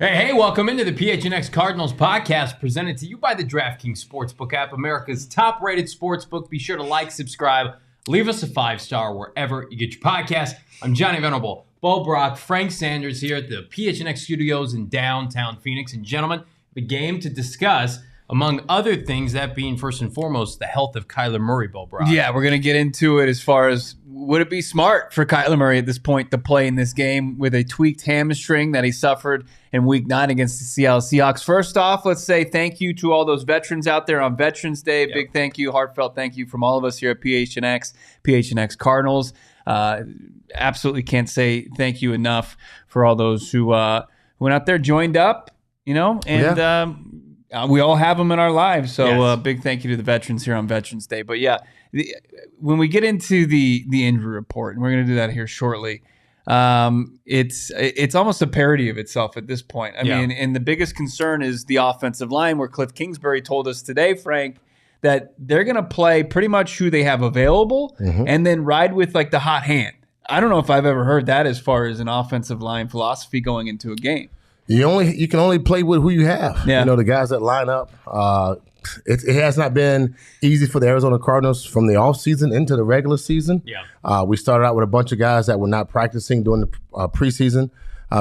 Hey, welcome into the PHNX Cardinals podcast presented to you by the DraftKings Sportsbook app, America's top-rated sportsbook. Be sure to like, subscribe, leave us a 5-star wherever you get your podcast. I'm Johnny Venerable, Brack, Frank Sanders here at the PHNX studios in downtown Phoenix. And gentlemen, the game to discuss, among other things, that being first and foremost the health of Kyler Murray, Brack. Yeah, we're going to get into it as far as would it be smart for Kyler Murray at this point to play in this game with a tweaked hamstring that he suffered in Week 9 against the Seattle Seahawks. First off, let's say thank you to all those veterans out there on Veterans Day. Yep. Big thank you, heartfelt thank you from all of us here at PHNX Cardinals. Absolutely can't say thank you enough for all those who went out there, joined up, and we all have them in our lives. So yes. Big thank you to the veterans here on Veterans Day. But yeah, when we get into the injury report, and we're going to do that here shortly, it's almost a parody of itself at this point. I mean, and the biggest concern is the offensive line, where Kliff Kingsbury told us today, Frank, that they're going to play pretty much who they have available and then ride with like the hot hand. I don't know if I've ever heard that as far as an offensive line philosophy going into a game. You can only play with who you have. Yeah. The guys that line up. It has not been easy for the Arizona Cardinals from the offseason into the regular season. Yeah. We started out with a bunch of guys that were not practicing during the preseason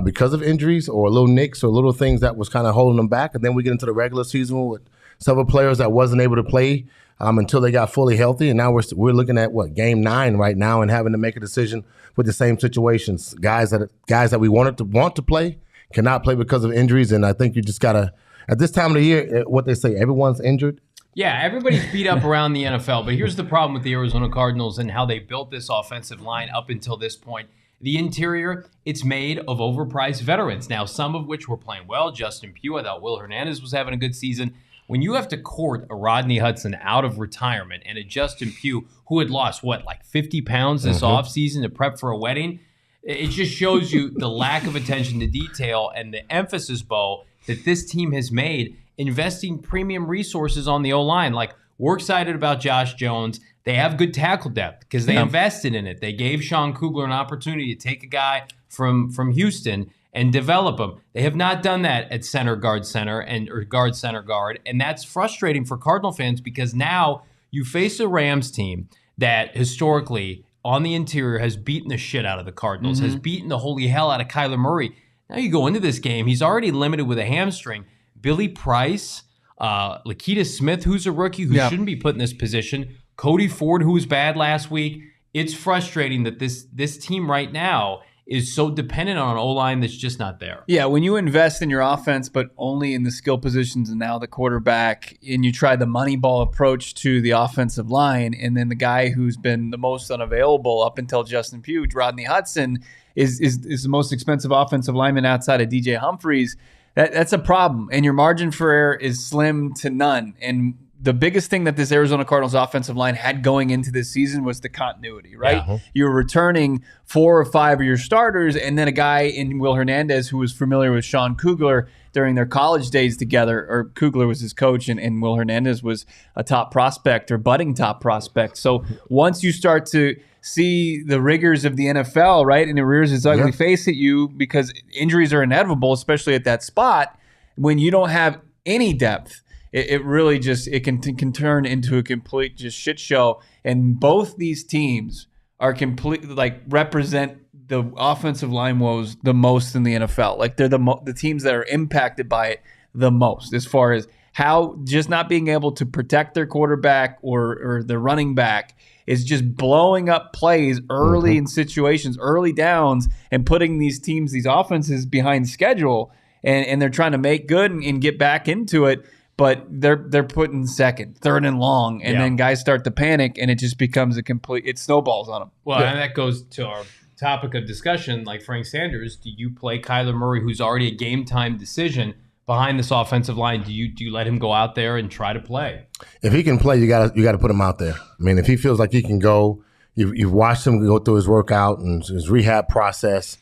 because of injuries or little nicks or little things that was kind of holding them back. And then we get into the regular season with several players that wasn't able to play until they got fully healthy. And now we're looking at game 9 right now and having to make a decision with the same situations. Guys that we want to play cannot play because of injuries. And I think you just got to, at this time of the year, what they say, everyone's injured. Yeah, everybody's beat up around the NFL, but here's the problem with the Arizona Cardinals and how they built this offensive line up until this point. The interior, it's made of overpriced veterans. Now, some of which were playing well. Justin Pugh, I thought Will Hernandez was having a good season. When you have to court a Rodney Hudson out of retirement and a Justin Pugh who had lost, 50 pounds this offseason to prep for a wedding, it just shows you the lack of attention to detail and the emphasis, Bo, that this team has made investing premium resources on the O-line. Like, we're excited about Josh Jones. They have good tackle depth because they invested in it. They gave Sean Kugler an opportunity to take a guy from Houston and develop him. They have not done that at center, guard, center, or guard, center, guard. And that's frustrating for Cardinal fans because now you face a Rams team that historically on the interior has beaten the shit out of the Cardinals, has beaten the holy hell out of Kyler Murray. Now you go into this game, he's already limited with a hamstring. Billy Price, Lakeita Smith, who's a rookie who shouldn't be put in this position, Cody Ford, who was bad last week. It's frustrating that this team right now is so dependent on an O-line that's just not there. Yeah, when you invest in your offense, but only in the skill positions and now the quarterback, and you try the money ball approach to the offensive line, and then the guy who's been the most unavailable up until Justin Pugh, Rodney Hudson, is the most expensive offensive lineman outside of DJ Humphries, that's a problem. And your margin for error is slim to none. And the biggest thing that this Arizona Cardinals offensive line had going into this season was the continuity, right? Yeah. You were returning 4 or 5 of your starters, and then a guy in Will Hernandez who was familiar with Sean Kugler during their college days together, or Kugler was his coach, and Will Hernandez was a top prospect or budding top prospect. So once you start to see the rigors of the NFL, right, and it rears its ugly face at you because injuries are inevitable, especially at that spot, when you don't have any depth, it really just can turn into a complete just shit show. And both these teams are completely represent the offensive line woes the most in the NFL. Like they're the teams that are impacted by it the most, as far as how just not being able to protect their quarterback or their running back is just blowing up plays early in situations, early downs, and putting these offenses behind schedule, and they're trying to make good and get back into it. But they're put in second, third and long, and then guys start to panic, and it just becomes it snowballs on them. Well, and that goes to our topic of discussion, like Frank Sanders. Do you play Kyler Murray, who's already a game time decision behind this offensive line? Do you let him go out there and try to play? If he can play, you got to put him out there. I mean, if he feels like he can go, you've watched him go through his workout and his rehab process.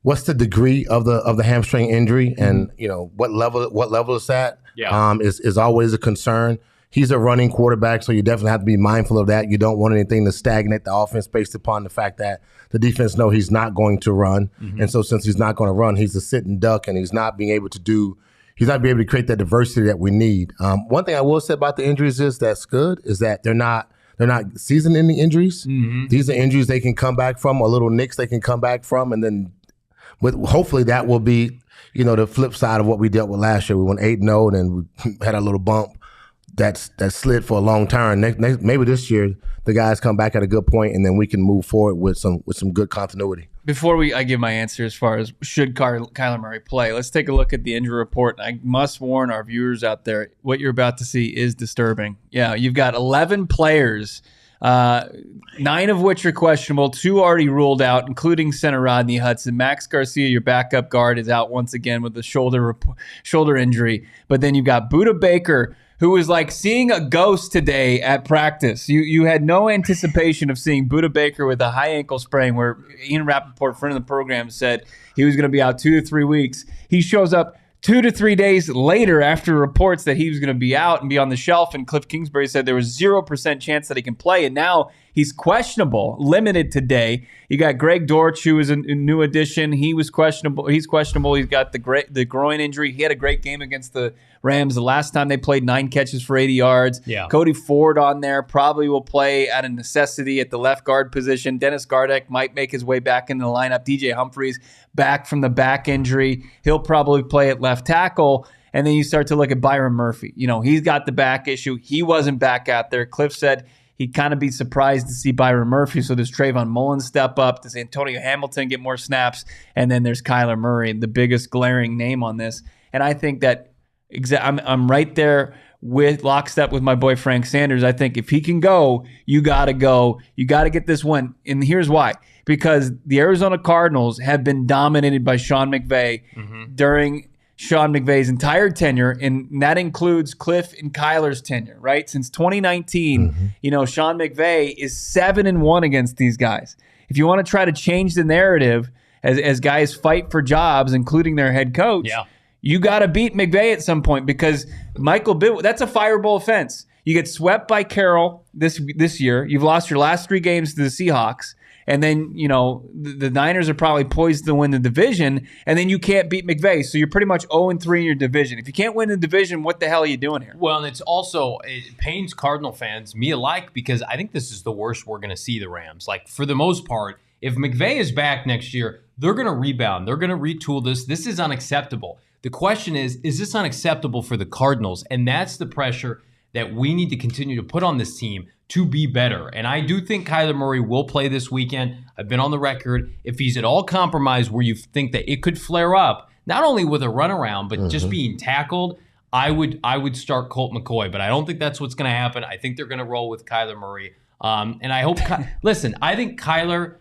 What's the degree of the hamstring injury, and what level it's at? Yeah. Is always a concern. He's a running quarterback, so you definitely have to be mindful of that. You don't want anything to stagnate the offense based upon the fact that the defense know he's not going to run. And so since he's not going to run, he's a sitting duck, and he's not being able to create that diversity that we need. One thing I will say about the injuries that's good is that they're not season-ending injuries. These are injuries they can come back from, or little nicks they can come back from, and then hopefully that will be, the flip side of what we dealt with last year. We went 8-0, and then we had a little bump that slid for a long time. Maybe this year the guys come back at a good point, and then we can move forward with some good continuity. Before I give my answer as far as should Kyler Murray play, let's take a look at the injury report. I must warn our viewers out there, what you're about to see is disturbing. Yeah, you've got 11 players, 9 of which are questionable, 2 already ruled out, including center Rodney Hudson. Max Garcia, your backup guard, is out once again with a shoulder injury. But then you've got Budda Baker, who was like seeing a ghost today at practice. You had no anticipation of seeing Budda Baker with a high ankle sprain, where Ian Rappaport, friend of the program, said he was going to be out 2 to 3 weeks. He shows up 2 to 3 days later after reports that he was going to be out and be on the shelf, and Kliff Kingsbury said there was 0% chance that he can play, and now he's questionable, limited today. You got Greg Dortch, who is a new addition. He was questionable. He's questionable. He's got the groin injury. He had a great game against the Rams the last time they played, 9 catches for 80 yards. Yeah. Cody Ford on there probably will play out of necessity at the left guard position. Dennis Gardeck might make his way back into the lineup. DJ Humphries back from the back injury. He'll probably play at left tackle. And then you start to look at Byron Murphy. He's got the back issue. He wasn't back out there. Kliff said he'd kind of be surprised to see Byron Murphy. So does Trayvon Mullins step up? Does Antonio Hamilton get more snaps? And then there's Kyler Murray, the biggest glaring name on this. And I think that I'm right there with lockstep with my boy Frank Sanders. I think if he can go, you got to go. You got to get this win. And here's why. Because the Arizona Cardinals have been dominated by Sean McVay during Sean McVay's entire tenure, and that includes Kliff and Kyler's tenure, right? Since 2019, Sean McVay is 7-1 against these guys. If you want to try to change the narrative as guys fight for jobs, including their head coach, you got to beat McVay at some point, because Michael Bidwill, that's a fireable offense. You get swept by Carroll this year. You've lost your last 3 games to the Seahawks. And then, the Niners are probably poised to win the division, and then you can't beat McVay. So you're pretty much 0-3 in your division. If you can't win the division, what the hell are you doing here? Well, and it pains Cardinal fans, me alike, because I think this is the worst we're going to see the Rams. Like, for the most part, if McVay is back next year, they're going to rebound. They're going to retool this. This is unacceptable. The question is this unacceptable for the Cardinals? And that's the pressure that we need to continue to put on this team to be better. And I do think Kyler Murray will play this weekend. I've been on the record. If he's at all compromised where you think that it could flare up, not only with a runaround, but just being tackled, I would start Colt McCoy. But I don't think that's what's going to happen. I think they're going to roll with Kyler Murray. And I hope listen, I think Kyler,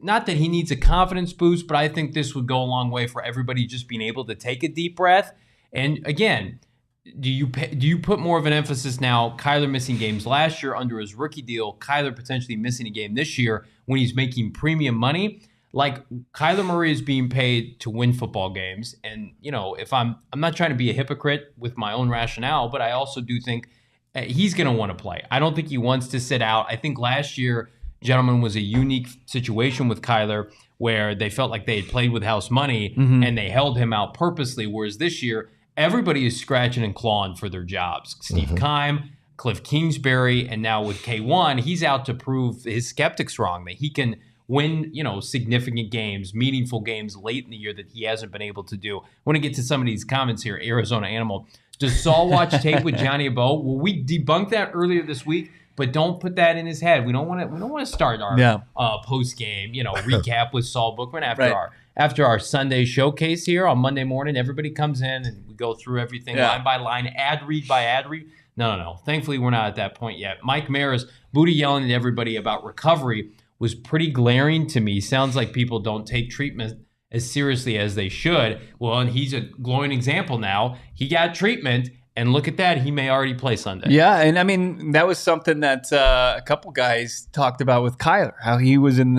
not that he needs a confidence boost, but I think this would go a long way for everybody just being able to take a deep breath. And again, do you put more of an emphasis now, Kyler missing games last year under his rookie deal, Kyler potentially missing a game this year when he's making premium money? Like, Kyler Murray is being paid to win football games. And, if I'm not trying to be a hypocrite with my own rationale, but I also do think he's going to want to play. I don't think he wants to sit out. I think last year, gentlemen, was a unique situation with Kyler where they felt like they had played with house money and they held him out purposely. Whereas this year, everybody is scratching and clawing for their jobs. Steve Keim, Kliff Kingsbury, and now with K1, he's out to prove his skeptics wrong, that he can win, significant games, meaningful games late in the year that he hasn't been able to do. I want to get to some of these comments here. Arizona Animal. Does Saul watch tape with Johnny Abo? Well, we debunked that earlier this week, but don't put that in his head. We don't want to start our post game, recap with Saul Bookman after our Sunday showcase here on Monday morning. Everybody comes in and we go through everything line by line, ad read by ad read. No. Thankfully, we're not at that point yet. Mike Maris, Booty yelling at everybody about recovery was pretty glaring to me. Sounds like people don't take treatment as seriously as they should. Well, and he's a glowing example now. He got treatment. And look at that, he may already play Sunday. Yeah, and I mean, that was something that a couple guys talked about with Kyler, how he was in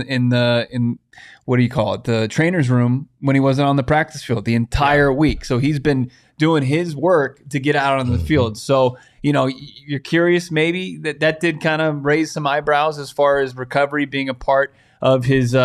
what do you call it, the trainer's room when he wasn't on the practice field the entire week. So he's been doing his work to get out on the field. So, you're curious maybe that did kind of raise some eyebrows as far as recovery being a part of his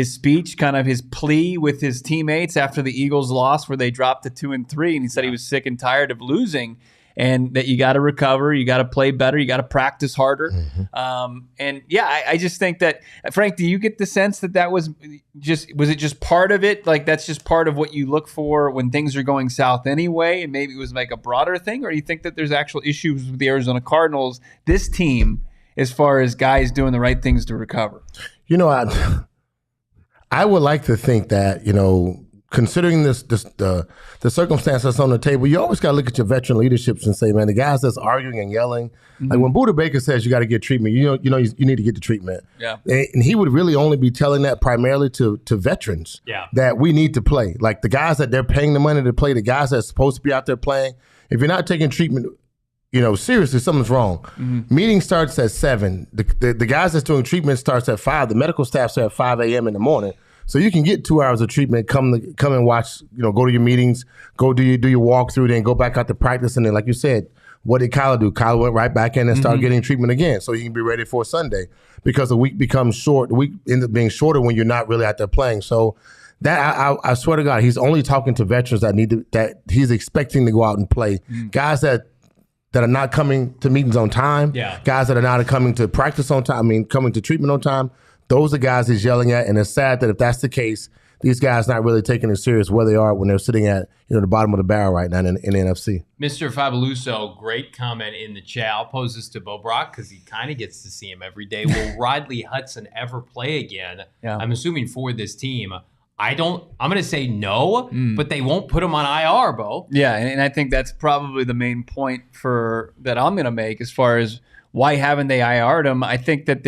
speech, kind of his plea with his teammates after the Eagles lost where they dropped to 2-3, and he said he was sick and tired of losing. And that you got to recover, you got to play better, you got to practice harder. I just think that, Frank, do you get the sense that was it just part of it? Like that's just part of what you look for when things are going south anyway, and maybe it was like a broader thing? Or do you think that there's actual issues with the Arizona Cardinals, this team, as far as guys doing the right things to recover? I would like to think that, considering the circumstance that's on the table, you always got to look at your veteran leaderships and say, man, the guys that's arguing and yelling, like when Buda Baker says you got to get treatment, you need to get the treatment. Yeah. And he would really only be telling that primarily to veterans that we need to play. Like the guys that they're paying the money to play, the guys that's supposed to be out there playing, if you're not taking treatment, seriously, something's wrong. Meeting starts at 7. The guys that's doing treatment starts at 5. The medical staff's at 5 a.m. in the morning. So you can get 2 hours of treatment, come and watch, go to your meetings, go do your walkthrough, then go back out to practice. And then, like you said, what did Kyler do? Kyler went right back in and started getting treatment again so he can be ready for Sunday, because the week becomes short. The week ends up being shorter when you're not really out there playing. So that I swear to God, he's only talking to veterans that he's expecting to go out and play. Guys that are not coming to meetings on time, guys that are not coming to practice on time, coming to treatment on time. Those are guys he's yelling at, and it's sad that if that's the case, these guys not really taking it serious where they are when they're sitting at the bottom of the barrel right now in the NFC. Mr. Fabuloso, great comment in the chat. I'll pose this to Bo Brock because he kind of gets to see him every day. Will Rodney Hudson ever play again? Yeah. I'm assuming for this team. I'm going to say no, but they won't put him on IR, Bo. Yeah, and I think that's probably the main point that I'm going to make as far as why haven't they IR'd him? I think that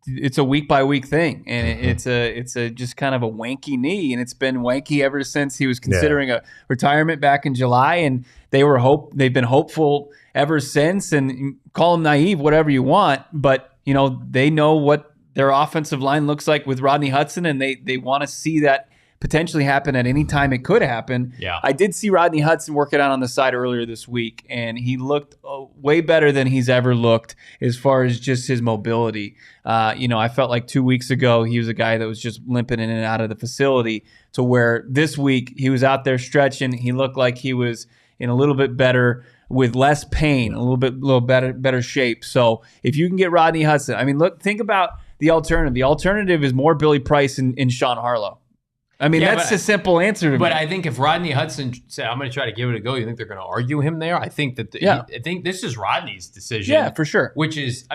it's a week by week thing, and it's a just kind of a wanky knee, and it's been wanky ever since he was considering a retirement back in July, and they've been hopeful ever since, and call them naive, whatever you want, but they know what their offensive line looks like with Rodney Hudson, and they want to see that potentially happen at any time it could happen. Yeah. I did see Rodney Hudson work it out on the side earlier this week, and he looked way better than he's ever looked as far as just his mobility. I felt like 2 weeks ago he was a guy that was just limping in and out of the facility, to where this week he was out there stretching. He looked like he was in a little bit better, with less pain, a little better shape. So if you can get Rodney Hudson, think about the alternative. The alternative is more Billy Price and Sean Harlow. That's a simple answer to me. But I think if Rodney Hudson said, I'm going to try to give it a go, you think they're going to argue him there? I think that I think this is Rodney's decision. Yeah, for sure. Which is,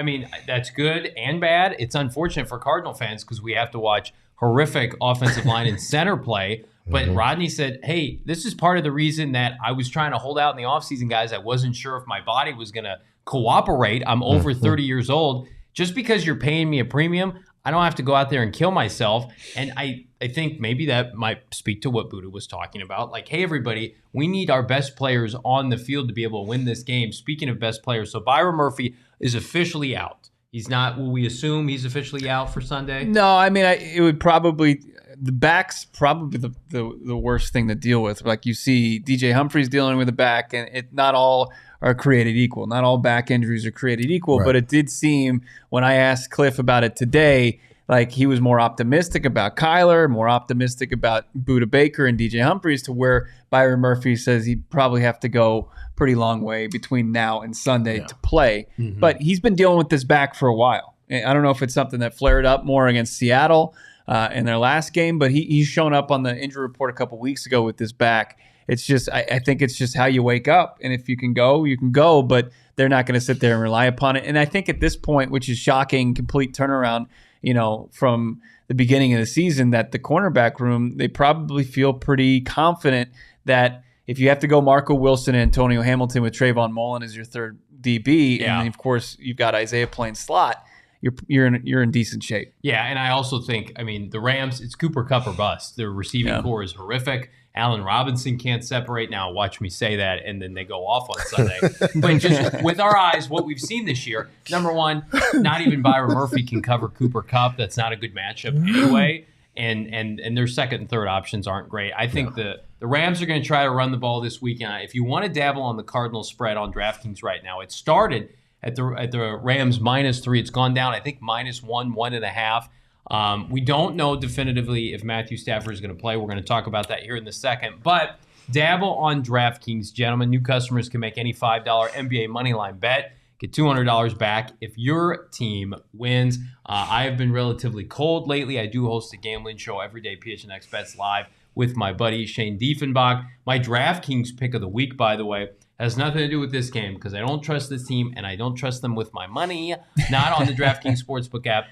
that's good and bad. It's unfortunate for Cardinal fans because we have to watch horrific offensive line and center play. But Rodney said, hey, this is part of the reason that I was trying to hold out in the offseason, guys. I wasn't sure if my body was going to cooperate. I'm over 30 years old. Just because you're paying me a premium, I don't have to go out there and kill myself. And I think maybe that might speak to what Buda was talking about. Like, hey, everybody, we need our best players on the field to be able to win this game. Speaking of best players, so Byron Murphy is officially out. He's not, will we assume he's officially out for Sunday? No, it would probably, the back's probably the worst thing to deal with. Like you see DJ Humphries dealing with the back, and not all are created equal. Not all back injuries are created equal, right. But it did seem when I asked Kliff about it today, like he was more optimistic about Kyler, more optimistic about Buda Baker and DJ Humphries, to where Byron Murphy says he'd probably have to go pretty long way between now and Sunday to play. Mm-hmm. But he's been dealing with this back for a while. I don't know if it's something that flared up more against Seattle in their last game, but he's shown up on the injury report a couple weeks ago with this back. It's just, I think it's just how you wake up. And if you can go, but they're not going to sit there and rely upon it. And I think at this point, which is shocking, complete turnaround, from the beginning of the season, that the cornerback room, they probably feel pretty confident that if you have to go Marco Wilson and Antonio Hamilton with Trayvon Mullen as your third DB, and then of course you've got Isaiah playing slot, you're in decent shape. Yeah, and I also think, the Rams, it's Cooper Kupp or bust. Their receiving core is horrific. Allen Robinson can't separate. Now watch me say that, and then they go off on Sunday. But just with our eyes, what we've seen this year, number one, not even Byron Murphy can cover Cooper Kupp. That's not a good matchup anyway. And their second and third options aren't great. I think the The Rams are going to try to run the ball this weekend. If you want to dabble on the Cardinals spread on DraftKings right now, it started at the Rams -3. It's gone down, I think, -1, 1.5. We don't know definitively if Matthew Stafford is going to play. We're going to talk about that here in a second. But dabble on DraftKings, gentlemen. New customers can make any $5 NBA moneyline bet. Get $200 back if your team wins. I have been relatively cold lately. I do host a gambling show every day, PHNX Bets Live, with my buddy Shane Diefenbach. My DraftKings pick of the week, by the way, has nothing to do with this game because I don't trust this team and I don't trust them with my money. Not on the DraftKings Sportsbook app.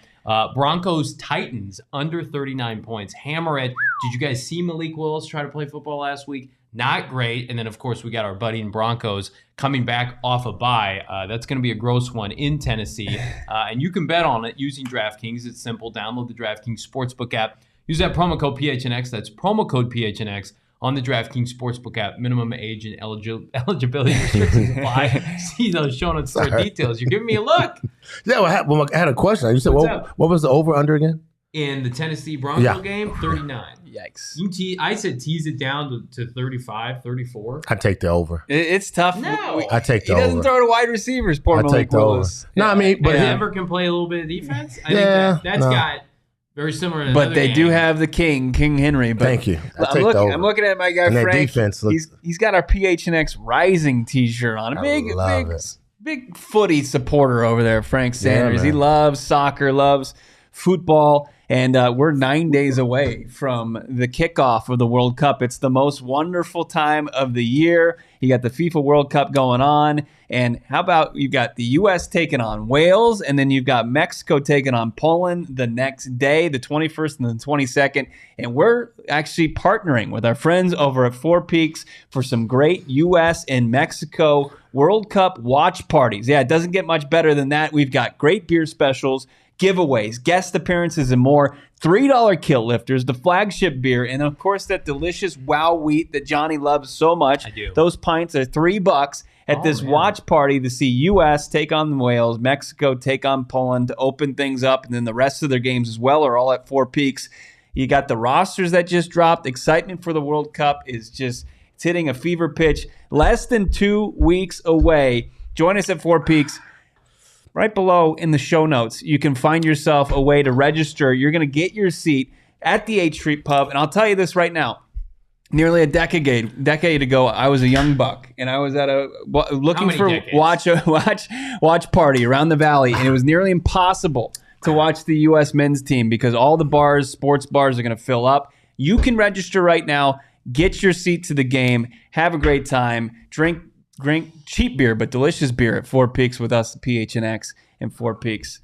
Broncos Titans under 39 points. Hammer it. Did you guys see Malik Willis try to play football last week? Not great. And then, of course, we got our buddy in Broncos coming back off a bye. That's going to be a gross one in Tennessee. And you can bet on it using DraftKings. It's simple. Download the DraftKings Sportsbook app. Use that promo code PHNX. That's promo code PHNX on the DraftKings Sportsbook app. Minimum age and eligibility restrictions apply. See those show notes for details. You're giving me a look. Yeah, well, I had a question. You said, what was the over-under again? In the Tennessee Bronco game, 39. Yikes. I said tease it down to 35, 34. I take the over. It's tough. No. I take the over. He over. doesn't throw to wide receivers, poor I Malik take the over. Willis. No, I mean, but Denver can play a little bit of defense. I think that's got very similar to But they game. do have the King Henry. But thank you. I'm looking at my guy and Frank. Defense He's got our PHNX Rising T-shirt on. A big footy supporter over there, Frank Sanders. He loves soccer, loves football. And we're 9 days away from the kickoff of the World Cup. It's the most wonderful time of the year. You got the FIFA World Cup going on. And how about you've got the U.S. taking on Wales, and then you've got Mexico taking on Poland the next day, the 21st and the 22nd. And we're actually partnering with our friends over at Four Peaks for some great U.S. and Mexico World Cup watch parties. Yeah, it doesn't get much better than that. We've got great beer specials, giveaways, guest appearances, and more. $3 kilt lifters, the flagship beer, and of course that delicious Wow wheat that Johnny loves so much. I do. Those pints are $3 at this watch party to see U.S. take on Wales, Mexico take on Poland to open things up, and then the rest of their games as well are all at Four Peaks. You got the rosters that just dropped. Excitement for the World Cup is just it's hitting a fever pitch. Less than 2 weeks away. Join us at Four Peaks. Right below in the show notes, you can find yourself a way to register. You're going to get your seat at the 8th Street Pub. And I'll tell you this right now. Nearly a decade ago, I was a young buck, and I was at looking for watch party around the valley, and it was nearly impossible to watch the U.S. men's team because all the sports bars are going to fill up. You can register right now, get your seat to the game, have a great time, drink cheap beer, but delicious beer at Four Peaks with us, PHNX and Four Peaks.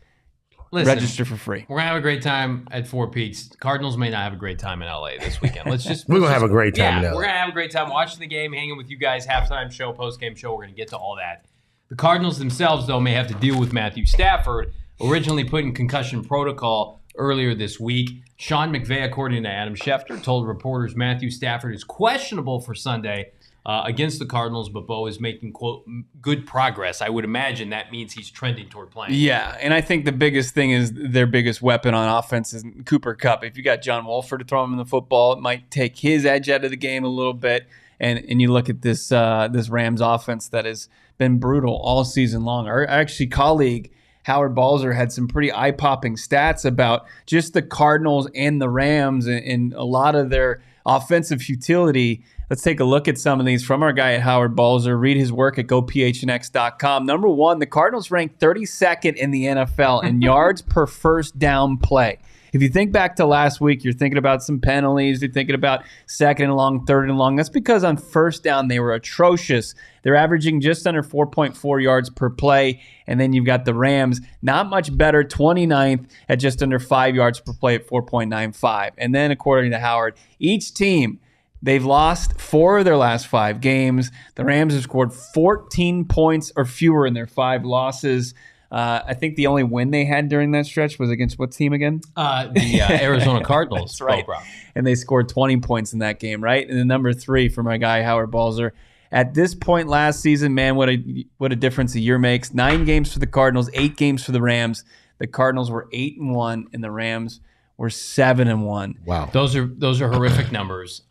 Listen, register for free. We're going to have a great time at Four Peaks. Cardinals may not have a great time in LA this weekend. We're going to have a great time in LA. We're going to have a great time watching the game, hanging with you guys, halftime show, post-game show. We're going to get to all that. The Cardinals themselves, though, may have to deal with Matthew Stafford, originally put in concussion protocol earlier this week. Sean McVay, according to Adam Schefter, told reporters Matthew Stafford is questionable for Sunday against the Cardinals, but Bo is making, quote, good progress. I would imagine that means he's trending toward playing. Yeah, and I think the biggest thing is their biggest weapon on offense is Cooper Kupp. If you got John Wolford to throw him in the football, it might take his edge out of the game a little bit. And you look at this Rams offense that has been brutal all season long. Our actually colleague Howard Balzer had some pretty eye-popping stats about just the Cardinals and the Rams and a lot of their offensive futility. Let's take a look at some of these from our guy at Howard Balzer. Read his work at gophnx.com. Number one, the Cardinals ranked 32nd in the NFL in yards per first down play. If you think back to last week, you're thinking about some penalties. You're thinking about second and long, third and long. That's because on first down, they were atrocious. They're averaging just under 4.4 yards per play. And then you've got the Rams, not much better, 29th at just under 5 yards per play at 4.95. And then according to Howard, each team, they've lost 4 of their last 5 games. The Rams have scored 14 points or fewer in their 5 losses. I think the only win they had during that stretch was against what team again? The Arizona Cardinals. That's right. And they scored 20 points in that game, right? And then number 3 for my guy, Howard Balzer. At this point last season, man, what a difference a year makes. 9 games for the Cardinals, 8 games for the Rams. The Cardinals were 8-1, and the Rams were 7-1. Wow. Those are horrific numbers.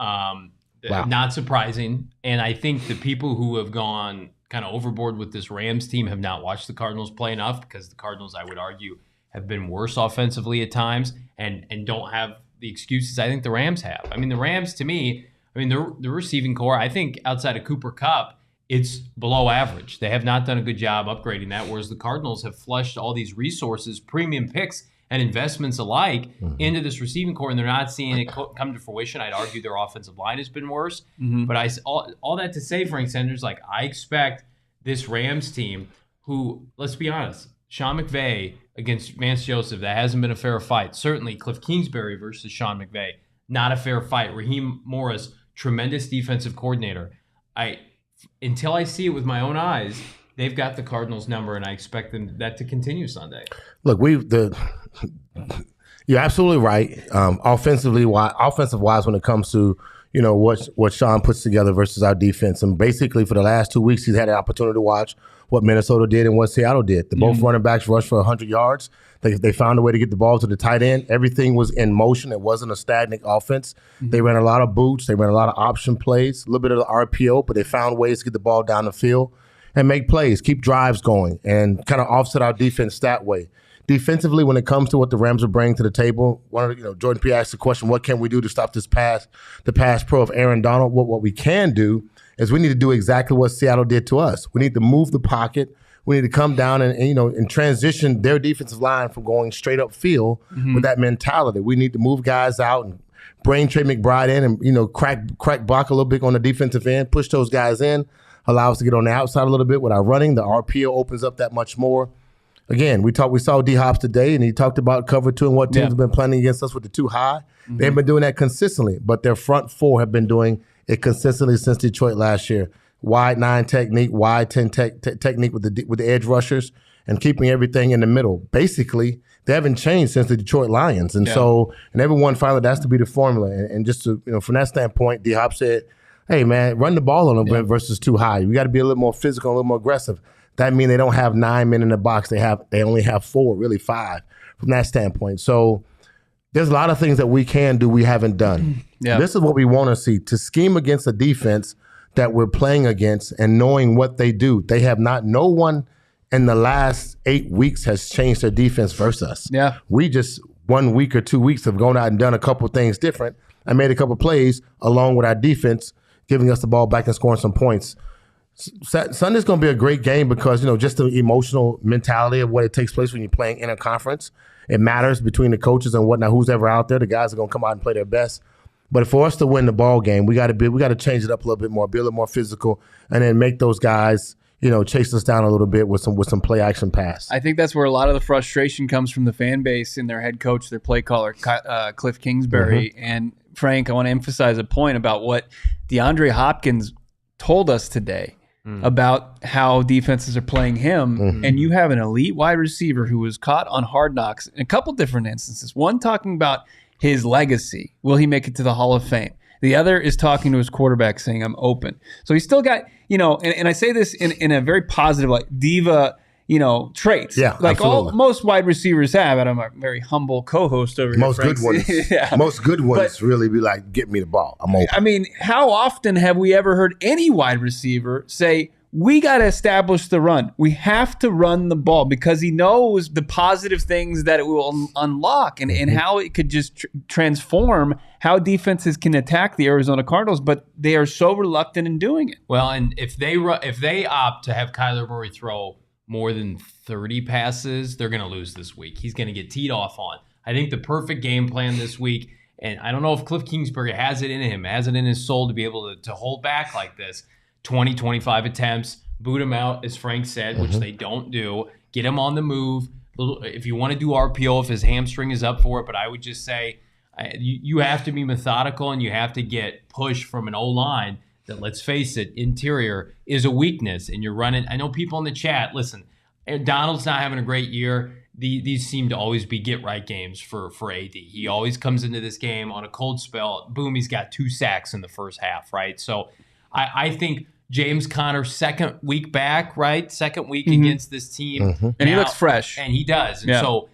Wow. Not surprising. And I think the people who have gone kind of overboard with this Rams team have not watched the Cardinals play enough, because the Cardinals, I would argue, have been worse offensively at times and don't have the excuses I think the Rams have. I mean, the Rams, to me, the receiving core, I think outside of Cooper Kupp, it's below average. They have not done a good job upgrading that, whereas the Cardinals have flushed all these resources, premium picks, and investments alike into this receiving core, and they're not seeing it come to fruition. I'd argue their offensive line has been worse. But all that to say, Frank Sanders, like, I expect this Rams team, who, let's be honest, Sean McVay against Vance Joseph, that hasn't been a fair fight. Certainly Kliff Kingsbury versus Sean McVay, not a fair fight. Raheem Morris, tremendous defensive coordinator. Until I see it with my own eyes, they've got the Cardinals number, and I expect that to continue Sunday. Look, you're absolutely right. Offensive wise, when it comes to what Sean puts together versus our defense, and basically for the last 2 weeks, he's had an opportunity to watch what Minnesota did and what Seattle did. The both running backs rushed for 100 yards. They found a way to get the ball to the tight end. Everything was in motion. It wasn't a stagnant offense. They ran a lot of boots. They ran a lot of option plays, a little bit of the RPO, but they found ways to get the ball down the field and make plays, keep drives going, and kind of offset our defense that way. Defensively, when it comes to what the Rams are bringing to the table, Jordan P. asked the question, what can we do to stop the pass pro of Aaron Donald? What we can do is we need to do exactly what Seattle did to us. We need to move the pocket. We need to come down and transition their defensive line from going straight up field with that mentality. We need to move guys out and bring Trey McBride in and crack block a little bit on the defensive end, push those guys in, allow us to get on the outside a little bit without running. The RPO opens up that much more. Again, we saw D-Hops today, and he talked about cover two and what teams have been playing against us with the too high. They've been doing that consistently, but their front four have been doing it consistently since Detroit last year. Wide 9 technique, wide 10 technique with the edge rushers, and keeping everything in the middle. Basically, they haven't changed since the Detroit Lions, and everyone finally that's to be the formula. And just to, from that standpoint, D-Hop said, "Hey man, run the ball on them versus too high. We got to be a little more physical, a little more aggressive." That means they don't have 9 men in the box. They only have 4, really 5 from that standpoint. So there's a lot of things that we can do we haven't done. This is what we want to see, to scheme against a defense that we're playing against and knowing what they do. They have not, no one in the last 8 weeks has changed their defense versus us. Yeah. We just 1 week or 2 weeks have gone out and done a couple things different and made a couple plays along with our defense, giving us the ball back and scoring some points. Sunday's going to be a great game because, just the emotional mentality of what it takes place when you're playing interconference. It matters between the coaches and whatnot, who's ever out there. The guys are going to come out and play their best. But for us to win the ball game, we got to change it up a little bit more, be a little more physical, and then make those guys, chase us down a little bit with some play action pass. I think that's where a lot of the frustration comes from the fan base and their head coach, their play caller, Kliff Kingsbury. And Frank, I want to emphasize a point about what DeAndre Hopkins told us today about how defenses are playing him. And you have an elite wide receiver who was caught on Hard Knocks in a couple different instances. One talking about his legacy. Will he make it to the Hall of Fame? The other is talking to his quarterback saying, I'm open. So he's still got, and I say this in a very positive, like diva, traits. Yeah, like most wide receivers have. And I'm a very humble co-host over here. Most good ones. Most good ones really be like, get me the ball. I'm open. I mean, how often have we ever heard any wide receiver say, we got to establish the run. We have to run the ball, because he knows the positive things that it will unlock and how it could just transform how defenses can attack the Arizona Cardinals, but they are so reluctant in doing it. Well, and if they opt to have Kyler Murray throw more than 30 passes, they're going to lose this week. He's going to get teed off on. I think the perfect game plan this week, and I don't know if Kliff Kingsbury has it in him, has it in his soul to be able to hold back like this. 20, 25 attempts, boot him out, as Frank said, which they don't do. Get him on the move. If you want to do RPO, if his hamstring is up for it, but I would just say you have to be methodical and you have to get push from an O-line that, let's face it, interior is a weakness. And you're running, I know people in the chat, listen, Donald's not having a great year. These seem to always be get-right games for AD. He always comes into this game on a cold spell. Boom, he's got 2 sacks in the first half, right? So I think James Conner, second week back, right? Second week against this team. And he looks fresh. And he does. And so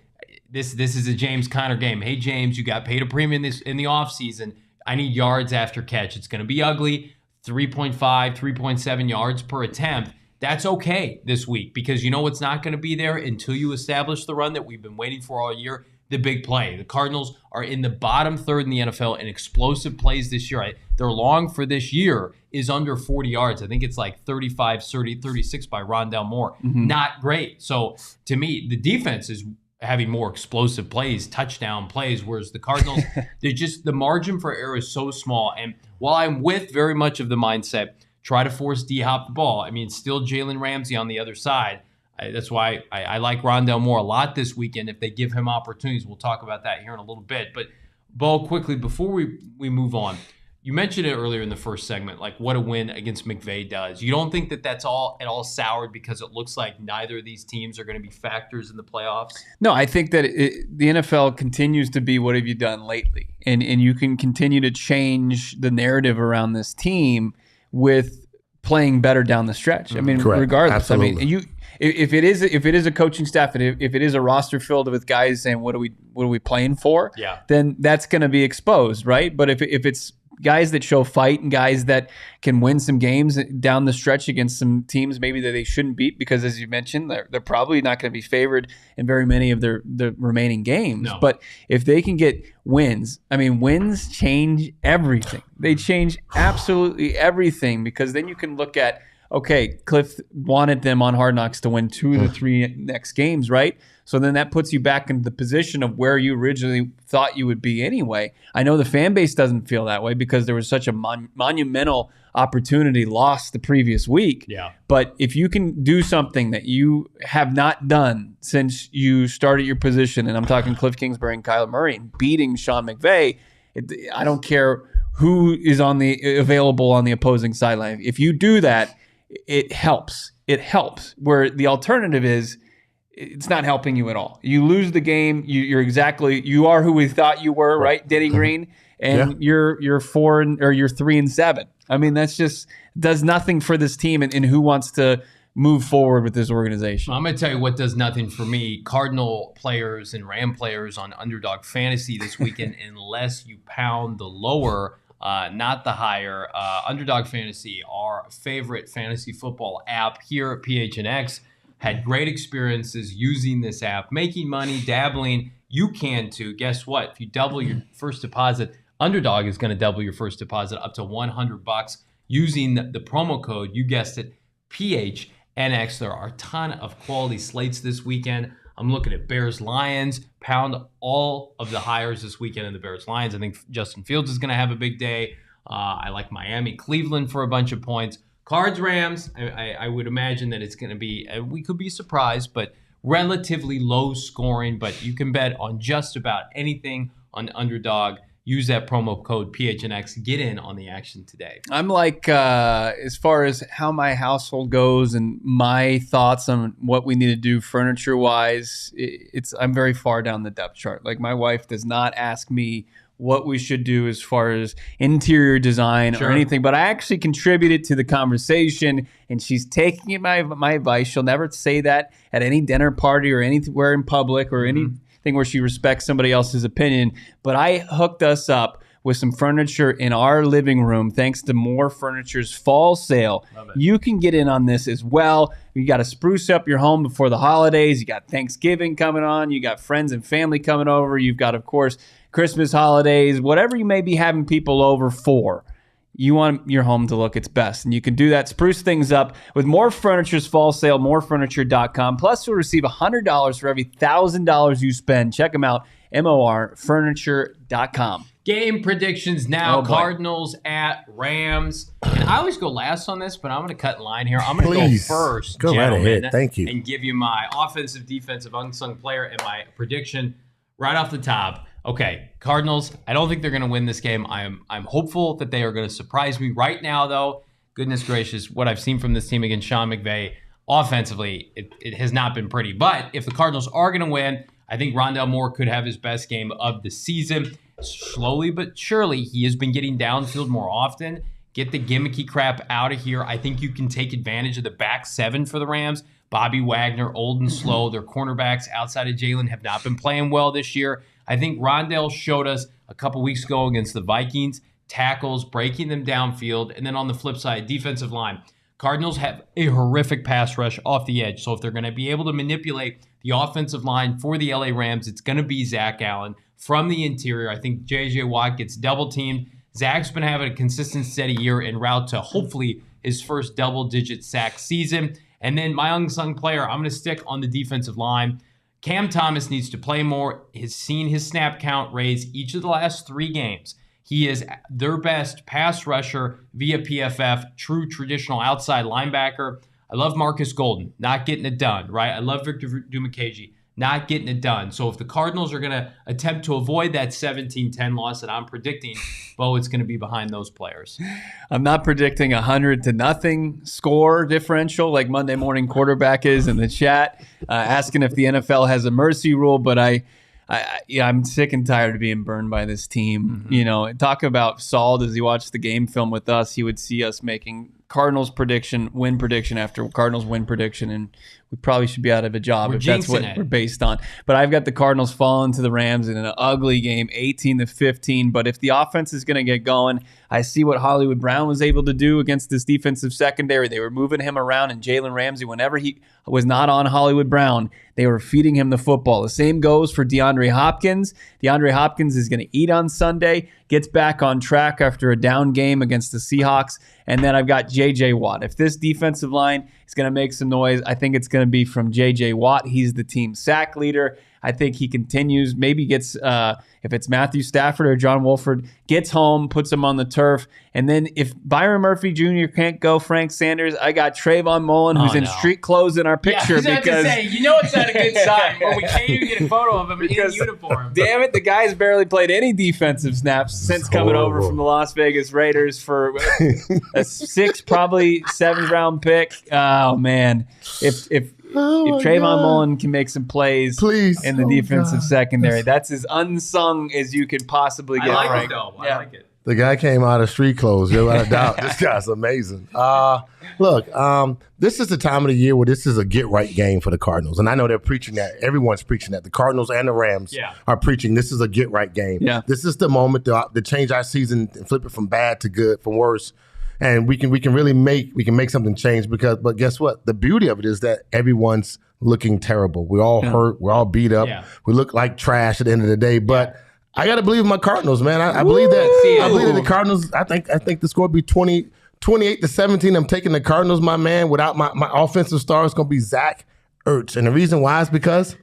this is a James Conner game. Hey, James, you got paid a premium in the offseason. I need yards after catch. It's going to be ugly. 3.5, 3.7 yards per attempt. That's okay this week because you know what's not going to be there until you establish the run that we've been waiting for all year, the big play. The Cardinals are in the bottom third in the NFL in explosive plays this year. Their long for this year is under 40 yards. I think it's like 35, 30, 36 by Rondale Moore. Not great. So to me, the defense is having more explosive plays, touchdown plays, whereas the Cardinals, they're just, the margin for error is so small. And while I'm with very much of the mindset, try to force D-Hop the ball. I mean, still Jalen Ramsey on the other side. That's why I like Rondale Moore a lot this weekend if they give him opportunities. We'll talk about that here in a little bit. But, Bo, quickly, before we move on, you mentioned it earlier in the first segment, like what a win against McVay does. You don't think that that's all at all soured because it looks like neither of these teams are going to be factors in the playoffs? No, I think that the NFL continues to be what have you done lately? And you can continue to change the narrative around this team with playing better down the stretch. I mean, Correct. regardless. Absolutely. I mean, if it is a coaching staff and if it is a roster filled with guys saying what are we playing for? Yeah. Then that's going to be exposed, right? But if it's guys that show fight and guys that can win some games down the stretch against some teams maybe that they shouldn't beat because, as you mentioned, they're probably not going to be favored in very many of the remaining games. No. But if they can get wins, I mean, wins change everything. They change absolutely everything because then you can look at, okay, Kliff wanted them on Hard Knocks to win 2 of the 3 next games, right? So then that puts you back into the position of where you originally thought you would be anyway. I know the fan base doesn't feel that way because there was such a monumental opportunity lost the previous week. Yeah. But if you can do something that you have not done since you started your position, and I'm talking Kliff Kingsbury and Kyler Murray, and beating Sean McVay, I don't care who is available on the opposing sideline. If you do that, it helps. It helps. Where the alternative is, it's not helping you at all. You lose the game. You are who we thought you were, right, Denny Green, and you're 3-7. I mean, that's just does nothing for this team and who wants to move forward with this organization. I'm going to tell you what does nothing for me. Cardinal players and Ram players on Underdog Fantasy this weekend, unless you pound the lower, not the higher. Underdog Fantasy, our favorite fantasy football app here at PHNX, had great experiences using this app, making money, dabbling. You can too. Guess what? If you double your first deposit, Underdog is going to double your first deposit up to $100 using the promo code, you guessed it, PHNX. There are a ton of quality slates this weekend. I'm looking at Bears-Lions. Pound all of the hires this weekend in the Bears-Lions. I think Justin Fields is going to have a big day. I like Miami-Cleveland for a bunch of points. Cards-Rams, I would imagine that it's going to be, we could be surprised, but relatively low scoring. But you can bet on just about anything on Underdog. Use that promo code PHNX. Get in on the action today. I'm like, as far as how my household goes and my thoughts on what we need to do furniture-wise, I'm very far down the depth chart. Like, my wife does not ask me what we should do as far as interior design or anything, but I actually contributed to the conversation, and she's taking my advice. She'll never say that at any dinner party or anywhere in public or anything where she respects somebody else's opinion. But I hooked us up with some furniture in our living room thanks to More Furniture's fall sale. You can get in on this as well. You got to spruce up your home before the holidays. You got Thanksgiving coming on. You got friends and family coming over. You've got, of course, Christmas holidays, whatever you may be having people over for. You want your home to look its best, and you can do that. Spruce things up with More Furniture's fall sale, morefurniture.com. Plus, you'll receive $100 for every $1,000 you spend. Check them out, morfurniture.com. Game predictions now. Cardinals at Rams. And I always go last on this, but I'm going to cut in line here. I'm going to go first, go right ahead. Thank you. And give you my offensive, defensive, unsung player and my prediction right off the top. Okay, Cardinals, I don't think they're going to win this game. I'm hopeful that they are going to surprise me. Right now, though, goodness gracious, what I've seen from this team against Sean McVay, offensively, it has not been pretty. But if the Cardinals are going to win, I think Rondale Moore could have his best game of the season. Slowly but surely, he has been getting downfield more often. Get the gimmicky crap out of here. I think you can take advantage of the back seven for the Rams. Bobby Wagner, old and slow. Their cornerbacks outside of Jalen have not been playing well this year. I think Rondale showed us a couple weeks ago against the Vikings tackles, breaking them downfield. And then on the flip side, defensive line. Cardinals have a horrific pass rush off the edge. So if they're going to be able to manipulate the offensive line for the LA Rams, it's going to be Zach Allen. From the interior, I think J.J. Watt gets double-teamed. Zach's been having a consistent, steady year en route to hopefully his first double-digit sack season. And then my unsung player, I'm going to stick on the defensive line. Cam Thomas needs to play more. Has seen his snap count raise each of the last 3 games. He is their best pass rusher via PFF, true traditional outside linebacker. I love Marcus Golden, not getting it done, right? I love Victor Dumakaji, not getting it done. So if the Cardinals are going to attempt to avoid that 17-10 loss that I'm predicting, Bo, it's going to be behind those players. I'm not predicting 100-0 score differential like Monday Morning Quarterback is in the chat, asking if the NFL has a mercy rule, but I'm sick and tired of being burned by this team. Mm-hmm. You know, talk about Saul. Does he watch the game film with us? He would see us making Cardinals prediction, win prediction after Cardinals win prediction, and we probably should be out of a job if that's what we're based on. But I've got the Cardinals falling to the Rams in an ugly game, 18-15. But if the offense is going to get going, I see what Hollywood Brown was able to do against this defensive secondary. They were moving him around, and Jalen Ramsey, whenever he was not on Hollywood Brown, they were feeding him the football. The same goes for DeAndre Hopkins. DeAndre Hopkins is going to eat on Sunday, gets back on track after a down game against the Seahawks. And then I've got J.J. Watt. If this defensive line is going to make some noise, I think it's going to be from J.J. Watt. He's the team sack leader. I think he continues, maybe gets, if it's Matthew Stafford or John Wolford, gets home, puts him on the turf. And then if Byron Murphy Jr. can't go, Frank Sanders, I got Trayvon Mullen, who's in street clothes in our picture. Yeah, because you know it's not a good sign when we can't even get a photo of him in uniform. Damn it, the guy's barely played any defensive snaps since coming over from the Las Vegas Raiders for a 6, probably 7th round pick. Oh man, if Trayvon Mullen can make some plays in the defensive secondary, that's as unsung as you could possibly get. I like it though. I like it. The guy came out of street clothes. Without a doubt, this guy's amazing. Look, this is the time of the year where this is a get-right game for the Cardinals. And I know they're preaching that. Everyone's preaching that. The Cardinals and the Rams are preaching this is a get-right game. Yeah. This is the moment to change our season and flip it from bad to good, from worse. And we can really make something change but guess what? The beauty of it is that everyone's looking terrible. We're all hurt. We're all beat up. Yeah. We look like trash at the end of the day. But I got to believe in my Cardinals, man. I believe that. I believe that the Cardinals. I think the score will be 28-17. I'm taking the Cardinals, my man. Without my offensive star, it's going to be Zach Ertz, and the reason why is because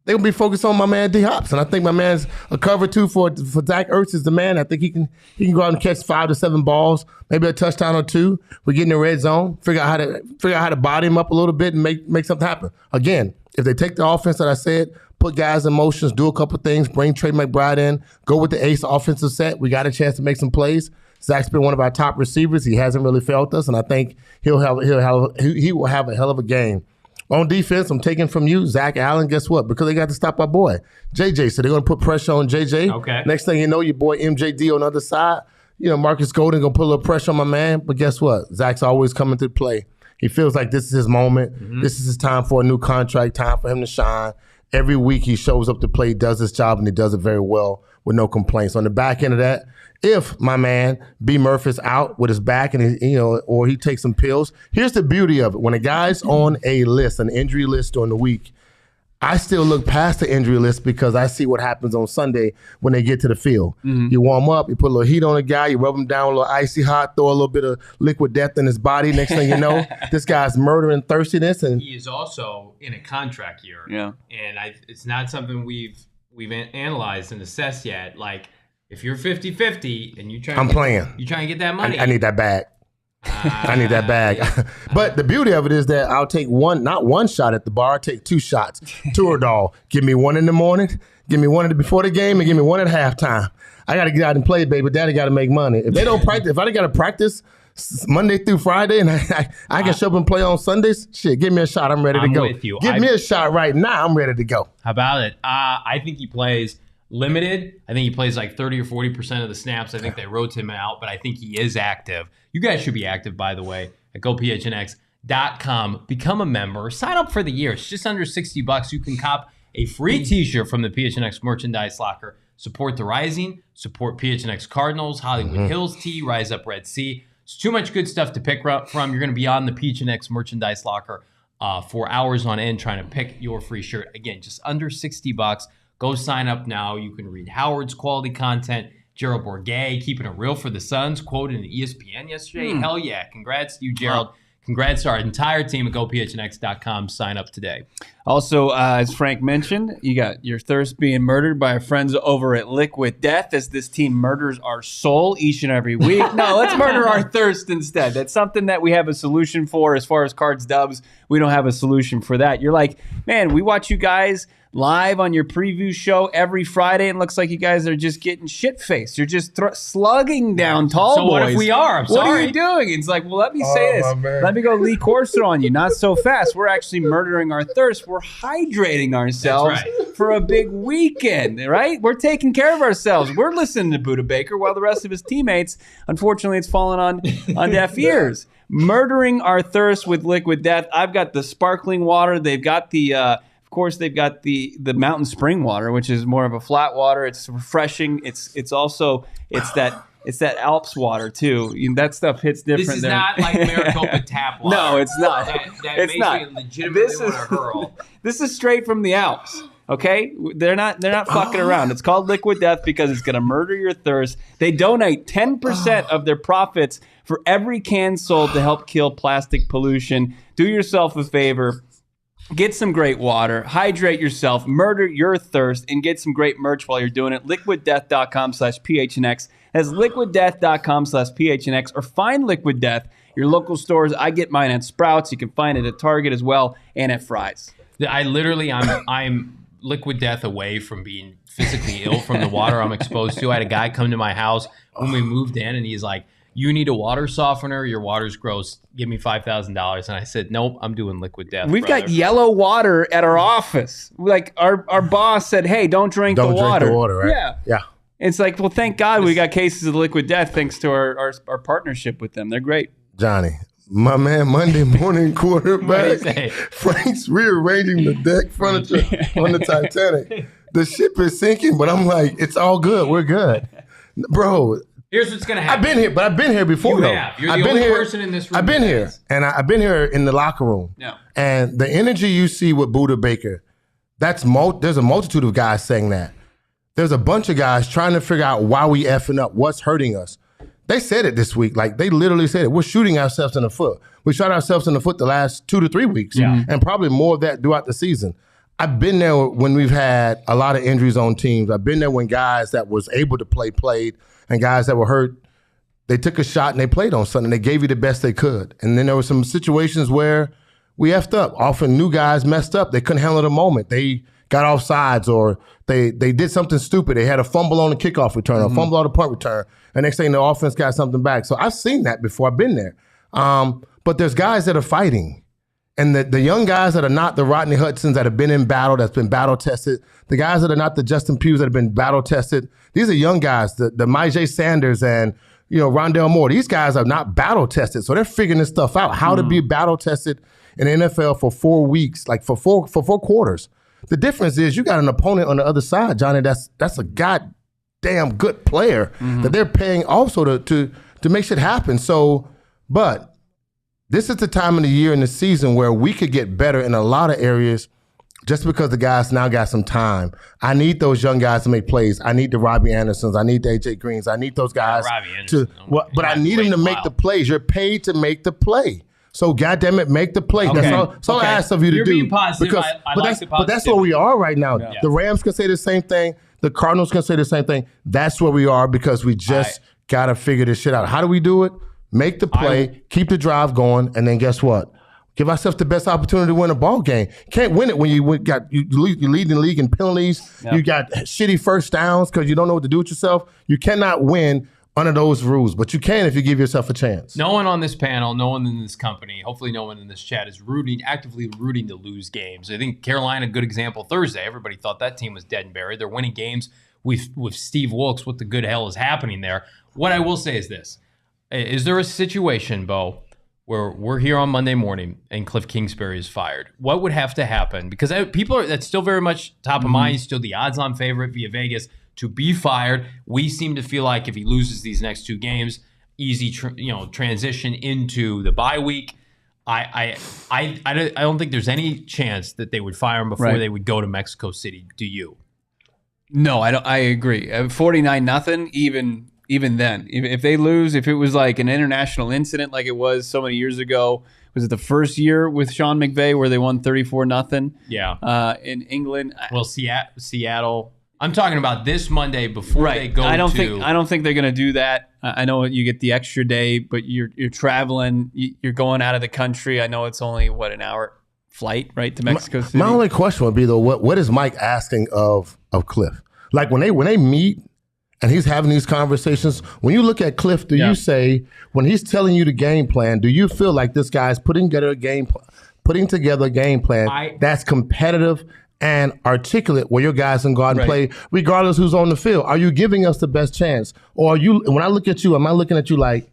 they're going to be focused on my man D Hops, and I think my man's a cover 2 for Zach Ertz is the man. I think he can go out and catch 5 to 7 balls, maybe a touchdown or 2. We get in the red zone, figure out how to body him up a little bit and make something happen. Again, if they take the offense that I said, put guys in motions, do a couple things, bring Trey McBride in, go with the ace offensive set. We got a chance to make some plays. Zach's been one of our top receivers. He hasn't really failed us, and I think he will have a hell of a game. On defense, I'm taking from you, Zach Allen. Guess what? Because they got to stop our boy, JJ. So they're going to put pressure on JJ. Okay. Next thing you know, your boy MJD on the other side. You know, Marcus Golden going to put a little pressure on my man. But guess what? Zach's always coming to play. He feels like this is his moment. Mm-hmm. This is his time for a new contract, time for him to shine. Every week he shows up to play, does his job, and he does it very well with no complaints. On the back end of that, if my man B. Murphy's out with his back and or he takes some pills, here's the beauty of it. When a guy's on a list, an injury list during the week, I still look past the injury list because I see what happens on Sunday when they get to the field. Mm-hmm. You warm up, you put a little heat on a guy, you rub him down a little icy hot, throw a little bit of liquid death in his body. Next thing you know, this guy's murdering thirstiness. And he is also in a contract year. Yeah. And it's not something we've analyzed and assessed yet. Like, if you're 50-50 and you're trying to get that money. I need that bag. I need that bag. But the beauty of it is that I'll take not one shot at the bar. I'll take 2 shots. Toradol. Give me 1 in the morning. Give me 1 before the game, and give me 1 at halftime. I got to get out and play, baby. Daddy got to make money. If they don't practice, if I got to practice Monday through Friday and I can show up and play on Sundays, shit, give me a shot. I'm ready to go. With you. Give me a shot right now. I'm ready to go. How about it? I think he plays limited. I think he plays like 30 or 40% of the snaps. I think they rotate him out, but I think he is active. You guys should be active, by the way, at gophnx.com. Become a member. Sign up for the year. It's just under $60. You can cop a free t-shirt from the PHNX merchandise locker. Support the Rising, support PHNX Cardinals, Hollywood Hills Tea, Rise Up Red Sea. It's too much good stuff to pick from. You're going to be on the PHNX merchandise locker for hours on end trying to pick your free shirt. Again, just under $60. Go sign up now. You can read Howard's quality content, Gerald Bourguet keeping it real for the Suns, quoted in ESPN yesterday. Hell yeah. Congrats to you, Gerald. Congrats to our entire team at GoPHNX.com. Sign up today. Also, as Frank mentioned, you got your thirst being murdered by our friends over at Liquid Death as this team murders our soul each and every week. No, let's murder our thirst instead. That's something that we have a solution for. As far as Cards Dubs, we don't have a solution for that. You're like, man, we watch you guys live on your preview show every Friday, and it looks like you guys are just getting shit-faced. You're just slugging down tall boys. So what if we are? I'm sorry. What are you doing? It's like, well, let me say this. Let me go Lee Corso on you. Not so fast. We're actually murdering our thirst. We're hydrating ourselves for a big weekend, right? We're taking care of ourselves. We're listening to Buda Baker while the rest of his teammates, unfortunately, it's fallen on deaf ears. Murdering our thirst with Liquid Death. I've got the sparkling water. They've got the... Of course, they've got the mountain spring water, which is more of a flat water. It's refreshing. It's also that Alps water too. That stuff hits different. This is not like Maricopa tap water. No, it's not. That it's makes not. me legitimately want to hurl. This is straight from the Alps. Okay, they're not fucking around. It's called Liquid Death because it's gonna murder your thirst. They donate 10% of their profits for every can sold to help kill plastic pollution. Do yourself a favor. Get some great water, hydrate yourself, murder your thirst, and get some great merch while you're doing it. LiquidDeath.com/PHNX. That's LiquidDeath.com/PHNX, or find Liquid Death, your local stores. I get mine at Sprouts. You can find it at Target as well, and at Fry's. I'm Liquid Death away from being physically ill from the water I'm exposed to. I had a guy come to my house when we moved in, and he's like, you need a water softener. Your water's gross. Give me $5,000. And I said, nope, I'm doing Liquid Death. We've got yellow water at our office. Like our boss said, hey, don't drink the water. Don't drink the water, right? Yeah. Yeah. It's like, well, thank God we got cases of Liquid Death thanks to our partnership with them. They're great. Johnny, my man, Monday morning quarterback. Frank's rearranging the deck furniture on the Titanic. The ship is sinking, but I'm like, it's all good. We're good. Bro. Here's what's going to happen. I've been here before, you though. Have. You're the only person in this room. I've been here, and I've been here in the locker room. Yeah. And the energy you see with Buda Baker, there's a multitude of guys saying that. There's a bunch of guys trying to figure out why we effing up, what's hurting us. They said it this week. Like, they literally said it. We're shooting ourselves in the foot. We shot ourselves in the foot the last 2 to 3 weeks, and probably more of that throughout the season. I've been there when we've had a lot of injuries on teams. I've been there when guys that was able to play played, and guys that were hurt, they took a shot and they played on something. They gave you the best they could. And then there were some situations where we effed up. Often new guys messed up. They couldn't handle the moment. They got off sides, or they did something stupid. They had a fumble on the kickoff return, a fumble on the punt return, and next thing the offense got something back. So I've seen that before. I've been there. But there's guys that are fighting. And the young guys that are not the Rodney Hudsons that have been in battle, that's been battle tested, the guys that are not the Justin Pughs that have been battle tested, these are young guys, the Myjai Sanders and Rondale Moore. These guys are not battle tested, so they're figuring this stuff out, how to be battle tested in the NFL for 4 weeks, like for four quarters. The difference is you got an opponent on the other side, Johnny, that's a goddamn good player that they're paying also to make shit happen. So, but this is the time of the year in the season where we could get better in a lot of areas just because the guys now got some time. I need those young guys to make plays. I need the Robbie Andersons. I need the AJ Greens. I need those guys but I need them to make the plays. You're paid to make the play. So goddamn it, make the play. Okay. That's all I ask of you to You're do. Being positive. But that's where we are right now. Yeah. The Rams can say the same thing. The Cardinals can say the same thing. That's where we are because we just got to figure this shit out. How do we do it? Make the play, keep the drive going, and then guess what? Give ourselves the best opportunity to win a ball game. Can't win it when you lead the league in penalties. Yep. You got shitty first downs because you don't know what to do with yourself. You cannot win under those rules, but you can if you give yourself a chance. No one on this panel, no one in this company, hopefully no one in this chat is actively rooting to lose games. I think Carolina, a good example Thursday. Everybody thought that team was dead and buried. They're winning games with Steve Wilkes. What the good hell is happening there? What I will say is this. Is there a situation, Bo, where we're here on Monday morning and Kliff Kingsbury is fired? What would have to happen? Because that's still very much top of mind. He's still the odds-on favorite via Vegas to be fired. We seem to feel like if he loses these next 2 games, easy transition into the bye week. I don't think there's any chance that they would fire him before they would go to Mexico City. Do you? No, I don't. I agree. 49-0. Even then, if they lose, if it was like an international incident like it was so many years ago, was it the first year with Sean McVay where they won 34-0? Yeah. In England. Well, Seattle. I'm talking about this Monday before they go. I don't think they're going to do that. I know you get the extra day, but you're traveling. You're going out of the country. I know it's only an hour flight, right, to Mexico City. My only question would be though, what is Mike asking of Kliff? Like when they meet and he's having these conversations, when you look at Kliff, do you say, when he's telling you the game plan, do you feel like this guy's putting together a game plan that's competitive and articulate where your guys can go out and play regardless who's on the field? Are you giving us the best chance? Or when I look at you, am I looking at you like,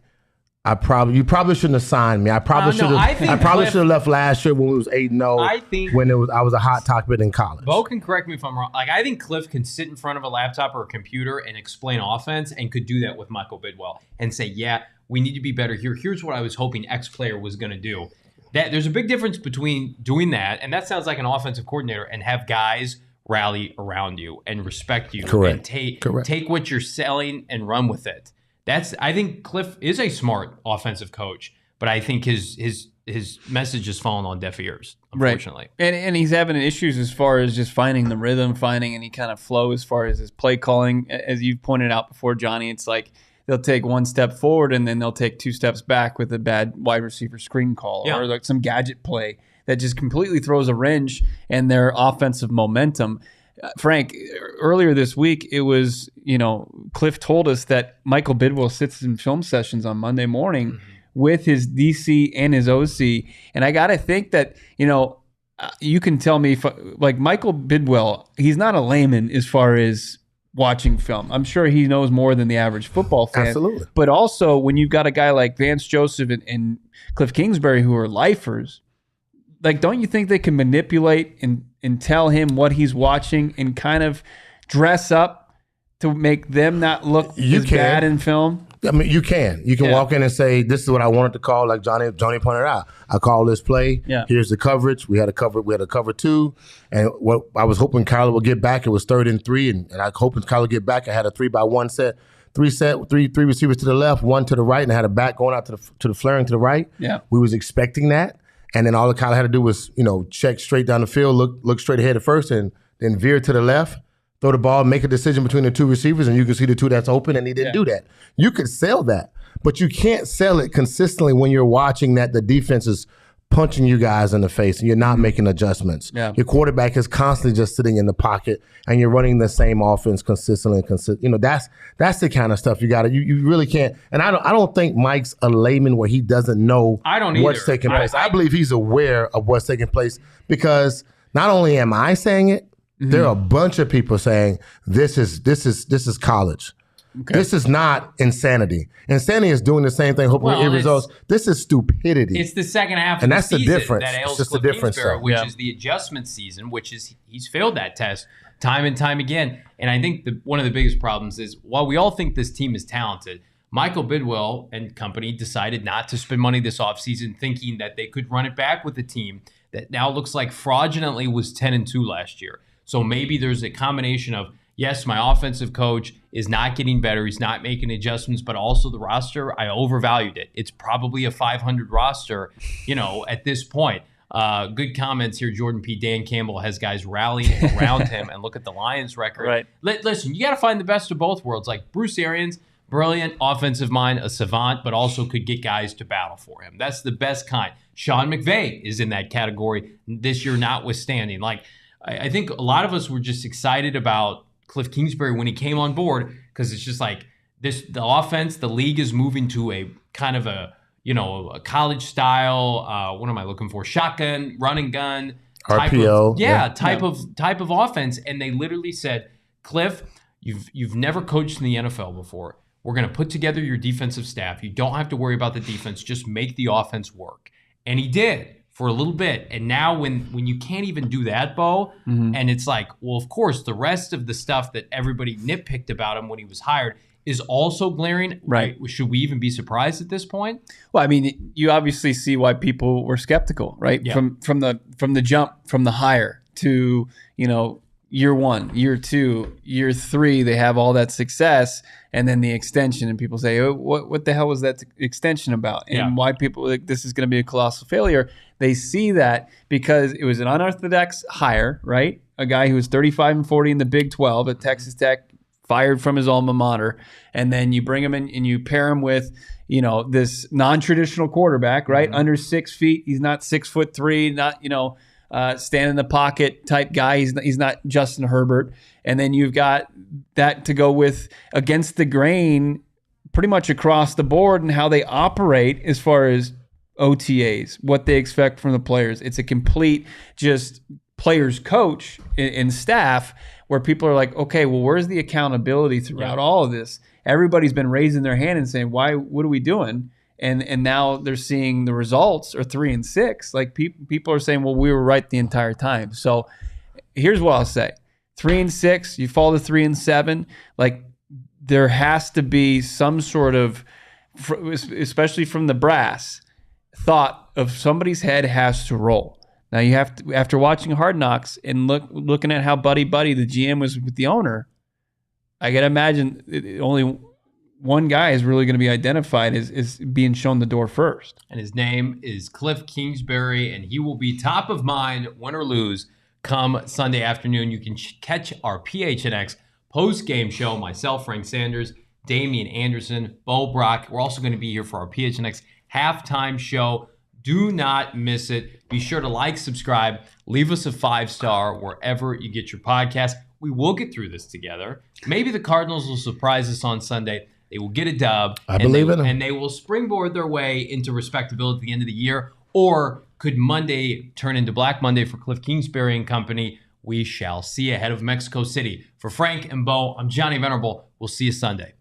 you probably shouldn't have signed me. I probably should have left last year when we was 8-0. When I was a hot topic in college. Bo can correct me if I'm wrong. Like, I think Kliff can sit in front of a laptop or a computer and explain offense, and could do that with Michael Bidwell and say, yeah, we need to be better here. Here's what I was hoping X player was going to do. There's a big difference between doing that, and that sounds like an offensive coordinator, and have guys rally around you and respect you. Correct. And take what you're selling and run with it. I think Kliff is a smart offensive coach, but I think his message has fallen on deaf ears, unfortunately. Right. And he's having issues as far as just finding the rhythm, finding any kind of flow as far as his play calling. As you've pointed out before, Johnny, it's like they'll take 1 step forward and then they'll take 2 steps back with a bad wide receiver screen call or like some gadget play that just completely throws a wrench in their offensive momentum. Frank, earlier this week, it was, Kliff told us that Michael Bidwell sits in film sessions on Monday morning with his DC and his OC. And I got to think that, you can tell me, like Michael Bidwell, he's not a layman as far as watching film. I'm sure he knows more than the average football fan. Absolutely. But also, when you've got a guy like Vance Joseph and Kliff Kingsbury who are lifers, like, don't you think they can manipulate and tell him what he's watching and kind of dress up to make them not look bad in film? I mean, you can. You can walk in and say, this is what I wanted to call, like Johnny pointed out. I call this play. Yeah. Here's the coverage. We had a cover 2. And what I was hoping Kyler would get back, it was 3rd and 3. And I hoping Kyler would get back. I had a 3-by-1 set. Three receivers to the left, 1 to the right, and I had a back going out to the flaring to the right. Yeah. We was expecting that. And then all Kyler had to do was, check straight down the field, look straight ahead at first, and then veer to the left, throw the ball, make a decision between the 2 receivers, and you can see the 2 that's open, and he didn't do that. You could sell that, but you can't sell it consistently when you're watching that the defense is punching you guys in the face and you're not making adjustments. Yeah. Your quarterback is constantly just sitting in the pocket and you're running the same offense consistently. That's the kind of stuff you got to. You really can't. And I don't think Mike's a layman where he doesn't know what's taking place. I believe he's aware of what's taking place, because not only am I saying it, there are a bunch of people saying this is college. Okay. This is not insanity. Insanity is doing the same thing, hoping to get results. This is stupidity. It's the second half and of that's the season difference. That ails it's just the Kliff difference, Kingsbury, which is the adjustment season, which is he's failed that test time and time again. And I think one of the biggest problems is, while we all think this team is talented, Michael Bidwell and company decided not to spend money this offseason, thinking that they could run it back with a team that now looks like fraudulently was 10-2 last year. So maybe there's a combination of, yes, my offensive coach is not getting better. He's not making adjustments, but also the roster, I overvalued it. It's probably a 500 roster, at this point. Good comments here. Jordan P. Dan Campbell has guys rallying around him, and look at the Lions record. Right. Listen, you got to find the best of both worlds. Like Bruce Arians, brilliant offensive mind, a savant, but also could get guys to battle for him. That's the best kind. Sean McVay is in that category this year, notwithstanding. Like, I think a lot of us were just excited about Kliff Kingsbury when he came on board, because it's just like the offense, the league is moving to a kind of a college style, what am I looking for? Shotgun, run and gun. RPO. Type of offense. And they literally said, Kliff, you've never coached in the NFL before. We're going to put together your defensive staff. You don't have to worry about the defense. Just make the offense work. And he did for a little bit. And now when you can't even do that, Bo, and it's like, well, of course, the rest of the stuff that everybody nitpicked about him when he was hired is also glaring. Right. Should we even be surprised at this point? Well, I mean, you obviously see why people were skeptical, right? Yeah. From the jump, from the hire to, year 1, year 2, year 3, they have all that success, and then the extension, and people say, oh, what the hell was that extension about? And why people like this is going to be a colossal failure. They see that because it was an unorthodox hire, right? A guy who was 35-40 in the Big 12 at Texas Tech, fired from his alma mater, and then you bring him in and you pair him with, this non-traditional quarterback, right? Under 6 feet, he's not 6'3", not stand in the pocket type guy. He's not Justin Herbert. And then you've got that to go with against the grain pretty much across the board and how they operate as far as OTAs, what they expect from the players. It's a complete just players coach and staff where people are like, okay, well, where's the accountability throughout all of this? Everybody's been raising their hand and saying, what are we doing? And now they're seeing the results are 3-6. Like people are saying, well, we were right the entire time. So here's what I'll say: 3-6. You fall to 3-7. Like there has to be some sort of, especially from the brass, thought of somebody's head has to roll. Now you have to, after watching Hard Knocks and looking at how buddy the GM was with the owner, I gotta imagine only one guy is really going to be identified as being shown the door first. And his name is Kliff Kingsbury, and he will be top of mind, win or lose, come Sunday afternoon. You can catch our PHNX post-game show, myself, Frank Sanders, Damian Anderson, Bo Brock. We're also going to be here for our PHNX halftime show. Do not miss it. Be sure to like, subscribe, leave us a 5-star wherever you get your podcast. We will get through this together. Maybe the Cardinals will surprise us on Sunday. They will get a dub. I believe in them. And they will springboard their way into respectability at the end of the year. Or could Monday turn into Black Monday for Kliff Kingsbury and company? We shall see ahead of Mexico City. For Frank and Bo, I'm Johnny Venerable. We'll see you Sunday.